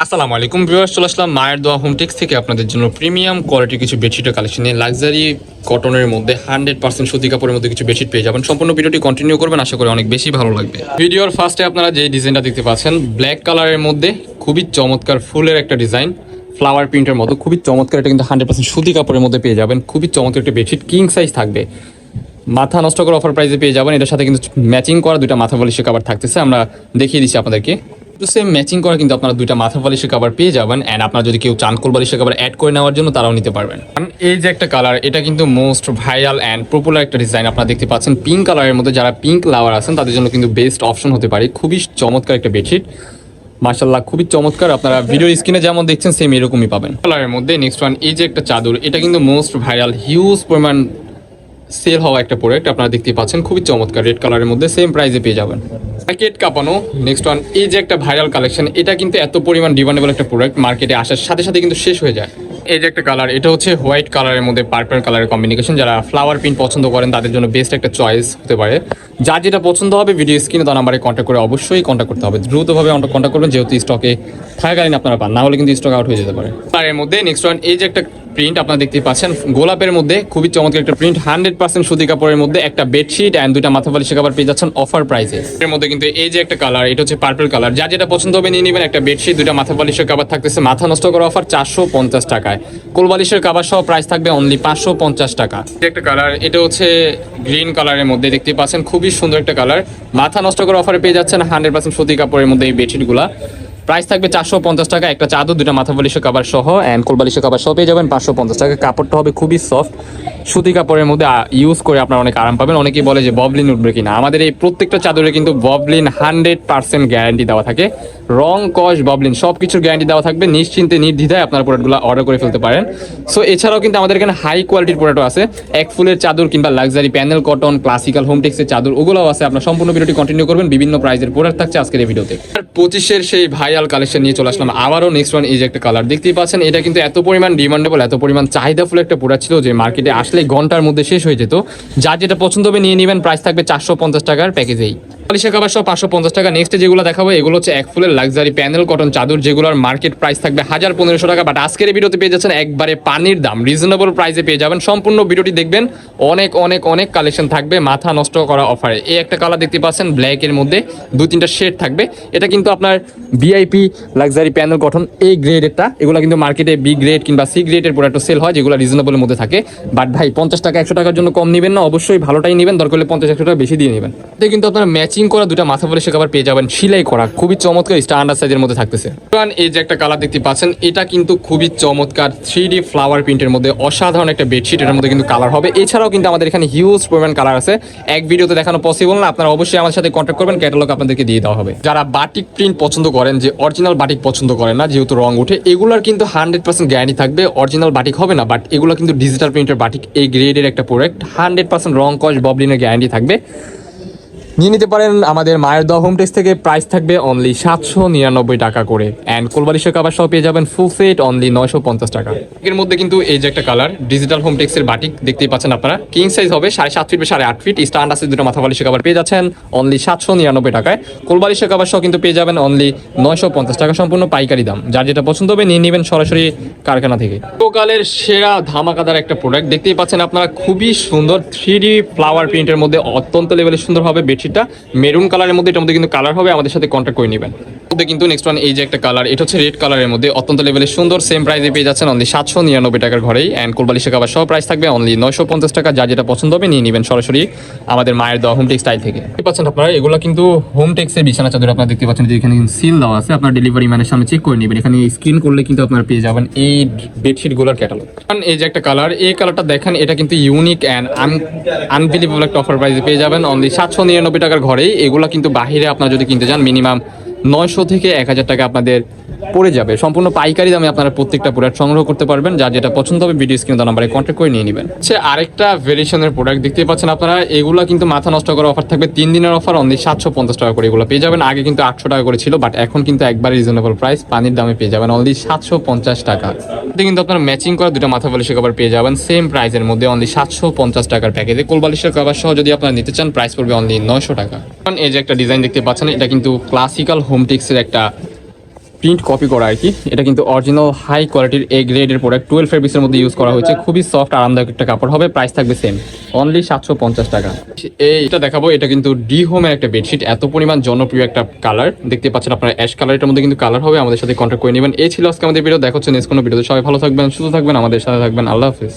আসসালামু আলাইকুম ভিউয়ার্স, চলে আসলাম মায়ের দোয়া হোমটেক্স থেকে আপনাদের জন্য প্রিমিয়াম কোয়ালিটির কিছু বেডশিটের কালেকশন নিয়ে। লাক্সারি কটনের মধ্যে 100% সুতি কাপড়ের মধ্যে কিছু বেডশিট পেয়ে যাবেন। সম্পূর্ণ ভিডিওটি কন্টিনিউ করবেন, আশা করি অনেক বেশি ভালো লাগবে। ভিডিওর ফার্স্টে আপনারা যে ডিজাইনটা দেখতে পাচ্ছেন ব্ল্যাক কালারের মধ্যে খুবই চমৎকার ফুলের একটা ডিজাইন, ফ্লাওয়ার প্রিন্টের মতো খুবই চমৎকার। এটা কিন্তু 100% সুতি কাপড়ের মধ্যে পেয়ে যাবেন। খুবই চমৎকার একটা বেডশিট, কিং সাইজ থাকবে, মাথা নষ্ট করে অফার প্রাইসে পেয়ে যাবেন। এটার সাথে কিন্তু ম্যাচিং করা দুইটা মাথা বালিশের কভার থাকতেছে, আমরা দেখিয়ে দিচ্ছি আপনাদেরকে। তো সেম ম্যাচিং করা কিন্তু আপনারা দুইটা মাথা বালিশের কভার পেয়ে যাবেন। অ্যান্ড আপনারা যদি কেউ চান কোল বালিশের কভার অ্যাড করে নেওয়ার জন্য তারাও নিতে পারবেন। এই যে একটা কালার, এটা কিন্তু মোস্ট ভাইরাল অ্যান্ড পপুলার একটা ডিজাইন আপনারা দেখতে পাচ্ছেন পিঙ্ক কালারের মধ্যে। যারা পিঙ্ক লাভার আছেন তাদের জন্য কিন্তু বেস্ট অপশন হতে পারে। খুবই চমৎকার একটা বেডশিট, মাশাআল্লাহ খুবই চমৎকার। আপনারা ভিডিওর স্ক্রিনে যেমন দেখছেন সেম এরকমই পাবেন কালারের মধ্যে। নেক্সট ওয়ান, এই যে একটা চাদর, এটা কিন্তু মোস্ট ভাইরাল, হিউজ পরিমাণ সেল হওয়া একটা প্রোডাক্ট আপনারা দেখতে পাচ্ছেন। খুবই চমৎকার, রেড কালারের মধ্যে সেম প্রাইসে পেয়ে যাবেন। প্যাকেট কাঁপানো। নেক্সট ওয়ান, এই যে একটা ভাইরাল কালেকশন, এটা কিন্তু এত পরিমাণ ডিমান্ডেবল একটা প্রোডাক্ট, মার্কেটে আসার সাথে সাথে কিন্তু শেষ হয়ে যায়। এই যে একটা কালার, এটা হচ্ছে হোয়াইট কালারের মধ্যে পার্পল কালারের কম্বিনেশন। যারা ফ্লাওয়ার প্রিন্ট পছন্দ করেন তাদের জন্য বেস্ট একটা চয়েস হতে পারে। যার যেটা পছন্দ হবে ভিডিও স্ক্রিনে তার নাম্বারে কন্ট্যাক্ট করে অবশ্যই কন্ট্যাক্ট করতে হবে। দ্রুতভাবে কন্ট্যাক্ট করবেন, যেহেতু স্টকে থাকাকালীন আপনারা পান, না হলে কিন্তু স্টক আউট হয়ে যেতে পারে। কালারের মধ্যে নেক্সট ওয়ান, এই যে একটা প্রিন্ট আপনারা দেখতে পাচ্ছেন গোলাপের মধ্যে, খুবই চমৎকার একটা প্রিন্ট, 100% সুতি কাপড়ের মধ্যে একটা বেডশিট অ্যান্ড দুইটা মাথা বালিশের কভার পেয়ে যাচ্ছেন অফার প্রাইসে। এর মধ্যে কিন্তু এই যে একটা কালার, এটা হচ্ছে পার্পল কালার। যার যেটা পছন্দ হবে নিয়ে নেবেন। একটা বেডশিট, দুইটা মাথা বালিশের কভার থাকতেছে মাথা নষ্ট করা অফার 450 টাকায়। কোল বালিশের কভার সহ প্রাইস থাকবে অনলি 550 টাকা। একটা কালার, এটা হচ্ছে গ্রিন কালারের মধ্যে দেখতে পাচ্ছেন, খুবই সুন্দর একটা কালার। মাথা নষ্ট করা অফারে পেয়ে যাচ্ছেন 100% সুতি কাপড়ের মধ্যে এই বেডশিটগুলা। প্রাইস থাকবে 450 টাকা। একটা চাদর, দুটা মাথা বালিশের কভার সহ অ্যান্ড কোল বালিশের কভার সহ পেয়ে যাবেন 550 টাকা। কাপড়টা হবে খুবই সফট, সুতি কাপড়ের মধ্যে ইউজ করে আপনারা অনেক আরাম পাবেন। অনেকেই বলে যে ববলিন উঠবে কিনা, আমাদের এই প্রত্যেকটা চাদরে কিন্তু ববলিন 100% গ্যারান্টি দেওয়া থাকে। রং কস ববলিন সব কিছুর গ্যারান্টি দেওয়া থাকবে। নিশ্চিন্তে নির্দ্বিধায় আপনার প্রোডাক্টগুলো অর্ডার করে ফেলতে পারেন। সো এছাড়াও কিন্তু আমাদের এখানে হাই কোয়ালিটির প্রোডাক্টও আছে। এক ফুলের চাদর কিংবা লাক্সারি প্যানেল কটন, ক্লাসিক্যাল হোমটেক্সের চাদর, ওগুলোও আছে। আপনার সম্পূর্ণ ভিডিওটি কন্টিনিউ করবেন। বিভিন্ন প্রাইজের প্রোডাক্ট থাকছে আজকের এই ভিডিওতে। 25-এর সেই ভাইরাল কালেকশন নিয়ে চলে আসলাম আবারও। নেক্সট ওয়ান, এই যে একটা কালার দেখতেই পাচ্ছেন, এটা কিন্তু এত পরিমাণ ডিমান্ডেবল, এত পরিমাণ চাহিদাফুল একটা প্রোডাক্ট ছিল যে মার্কেটে আসলে ঘন্টার মধ্যে শেষ হয়ে যেত। যার যেটা পছন্দ হবে নিয়ে নেবেন। প্রাইস থাকবে 450 টাকার প্যাকেজেই। বালিশের কভার সহ 550 টাকা। নেক্সট যেগুলো দেখাবো এগুলো হচ্ছে এক ফুলের লাক্সারি প্যানেল কটন চাদর, যেগুলোর মার্কেট প্রাইস থাকবে 1500 টাকা। বাট আজকের এই ভিডিওতে পেয়ে যাচ্ছেন একবারে পানির দাম, রিজনেবল প্রাইসে পেয়ে যাবেন। সম্পূর্ণ ভিডিওটি দেখবেন, অনেক অনেক অনেক কালেকশন থাকবে মাথা নষ্ট করা অফারে। এই একটা কালার দেখতে পাচ্ছেন ব্ল্যাকের মধ্যে, 2-3টা শেড থাকবে। এটা কিন্তু আপনার ভিআইপি লাক্সারি প্যানেল কটন এই গ্রেডেরটা। এগুলো কিন্তু মার্কেটে বি গ্রেড কিংবা সি গ্রেডের প্রোডাক্ট সেল হয়, যেগুলো রিজনেবলের মধ্যে থাকে। বাট ভাই 50 টাকা 100 টাকার জন্য কম নেবেন না, অবশ্যই ভালোটাই নেবেন। দরকার হলে 50-100 টাকা বেশি দিয়ে নেবেন। এতে কিন্তু আপনার ম্যাচিং করা দুটা মাথা বালিশের কভার পেয়ে যাবেন, সেলাই করা, খুবই চমৎকার স্ট্যান্ডার্ড সাইজের মধ্যে থাকতেছে। এই যে একটা কালার দেখতে পাচ্ছেন, এটা কিন্তু খুবই চমৎকার 3D ফ্লাওয়ার প্রিন্টের মধ্যে অসাধারণ একটা বেডশিট। এর মধ্যে কিন্তু কালার হবে। এছাড়াও কিন্তু আমাদের এখানে হিউজ পরিমাণ কালার আছে, এক ভিডিওতে দেখানো পসিবল না। আপনারা অবশ্যই আমার সাথে কন্ট্যাক্ট করবেন, ক্যাটালগ আপনাদেরকে দিয়ে দেওয়া হবে। যারা বাটিক প্রিন্ট পছন্দ করেন, যে অরিজিনাল বাটিক পছন্দ করেন না, যেহেতু রং উঠে, এগুলোর কিন্তু 100% গ্যারান্টি থাকবে। অরিজিনাল বাটিক হবে না, বাট এগুলো কিন্তু ডিজিটাল প্রিন্টের বাটিক, এই গ্রেডের একটা প্রোডাক্ট। 100% রং কস ববলিনের গ্যারান্টি থাকবে। নিয়ে নিতে পারেন আমাদের মায়ের দোয়া হোমটেক্স থেকে। প্রাইস থাকবে অনলি 799 টাকা করে। অ্যান্ড কোলবালিশের কভার সহ পেয়ে যাবেন ফুল সেট অনলি 950 টাকা। এর মধ্যে কিন্তু এই যে একটা কালার ডিজিটাল হোমটেক্সের বাটিক দেখতেই পাচ্ছেন আপনারা, কিং সাইজ হবে 7.5 ফিট বা 8.5 ফিট। স্ট্যান্ড আছে, দুটো মাথা বালিশের কভার পেয়ে যাচ্ছেন অনলি 799 টাকায়। কোলবালিশের কভার সহ কিন্তু পেয়ে যাবেন অনলি 950 টাকা, সম্পূর্ণ পাইকারি দাম। যার যেটা পছন্দ হবে নিয়ে নেবেন সরাসরি কারখানা থেকে। লোকালের সেরা ধামাকাদার একটা প্রোডাক্ট দেখতেই পাচ্ছেন আপনারা, খুবই সুন্দর 3D ফ্লাওয়ার প্রিন্টের মধ্যে অত্যন্ত লেভেলের সুন্দর হবে বেডশিট। মেরুন কালারের মধ্যে, এটার মধ্যে কিন্তু কালার হবে, আমাদের সাথে কন্ট্যাক্ট করে নেবেন। কিন্তু নেক্সট ওয়ান, এই যে একটা কালার, এটা হচ্ছে রেড কালারের মধ্যে অত্যন্ত লেভেলের সুন্দর, সেম প্রাইসে পেয়ে যাচ্ছেন অনলি 799 টাকার ঘরেই। অ্যান্ড কোলবালিশের কভার সহ প্রাইস থাকবে অনলি 950 টাকা। যা যেটা পছন্দ হবে নিয়ে নেবেন সরাসরি আমাদের মায়ের দোয়া হোমটেক্স স্টাইল থেকে। দেখতে পাচ্ছেন আপনারা, এগুলো কিন্তু হোমটেক্সের বিছানা চাদর। আপনারা দেখতে পাচ্ছেন যে এখানে সিল দেওয়া আছে, আপনার ডেলিভারি ম্যানের সামনে চেক করে নেবেন। এখানে স্ক্রিন করলে কিন্তু আপনারা পেয়ে যাবেন এই বেডশিটগুলোর ক্যাটালগ। এই যে একটা কালার, এই কালারটা দেখেন, এটা কিন্তু ইউনিক অ্যান্ড আনবিলিভেবল একটা অফার প্রাইসে পেয়ে যাবেন অনলি 799 টাকার ঘরেই। এগুলো কিন্তু বাহিরে আপনারা যদি কিনতে যান মিনিমাম 900 থেকে 1000 টাকা আপনাদের পড়ে যাবে। সম্পূর্ণ পাইকারি দামে আপনারা প্রত্যেকটা প্রোডাক্ট সংগ্রহ করতে পারবেন। যার যেটা পছন্দ হবে ভিডিও স্ক্রিনে নাম্বারে কন্ট্যাক্ট করে নিয়ে নেবেন। আরেকটা ভেরিয়েশনের প্রোডাক্ট দেখতে পাচ্ছেন আপনারা, এগুলো কিন্তু মাথা নষ্ট করার অফার থাকবে 3 দিনের অফার অনলি 750 টাকা করে। এগুলো পেয়ে যাবেন, আগে কিন্তু 800 টাকা করে ছিল, বাট এখন কিন্তু একবার রিজনেবল প্রাইস, পানির দামে পেয়ে যাবেন অনলি 750 টাকা। কিন্তু আপনারা ম্যাচিং করা দুটো মাথা বালিশের কভার পেয়ে যাবেন সেম প্রাইসের মধ্যে অনলি 750 টাকার প্যাকেজে। কোল বালিশের কভার সহ যদি আপনারা নিতে চান প্রাইস পড়বে অনলি 900 টাকা। এই যে একটা ডিজাইন দেখতে পাচ্ছেন, এটা কিন্তু ক্লাসিক্যাল হোমটেক্সের একটা প্রিন্ট কপি করা আর কি। এটা কিন্তু অরিজিনাল হাই কোয়ালিটির এ গ্রেডের প্রোডাক্ট, 12 ফেব্রিক্সের মধ্যে ইউজ করা হয়েছে। খুবই সফট আরামদায়ক একটা কাপড় হবে। প্রাইস থাকবে সেম, অনলি 750 টাকা। এইটা দেখাবো, এটা কিন্তু ডি হোমের একটা বেডশিট, এত পরিমাণ জনপ্রিয় একটা কালার। দেখতে পাচ্ছেন আপনারা অ্যাশ কালারের মধ্যে কিন্তু কালার হবে। আমাদের সাথে কন্ট্যাক্ট করে নেবেন। এই ছিল আজকে আমাদের ভিডিও। দেখা হচ্ছে নেক্সট কোনো ভিডিওতে। সবাই ভালো থাকবেন, সুস্থ থাকবেন, আমাদের সাথে থাকবেন। আল্লাহ হাফিজ।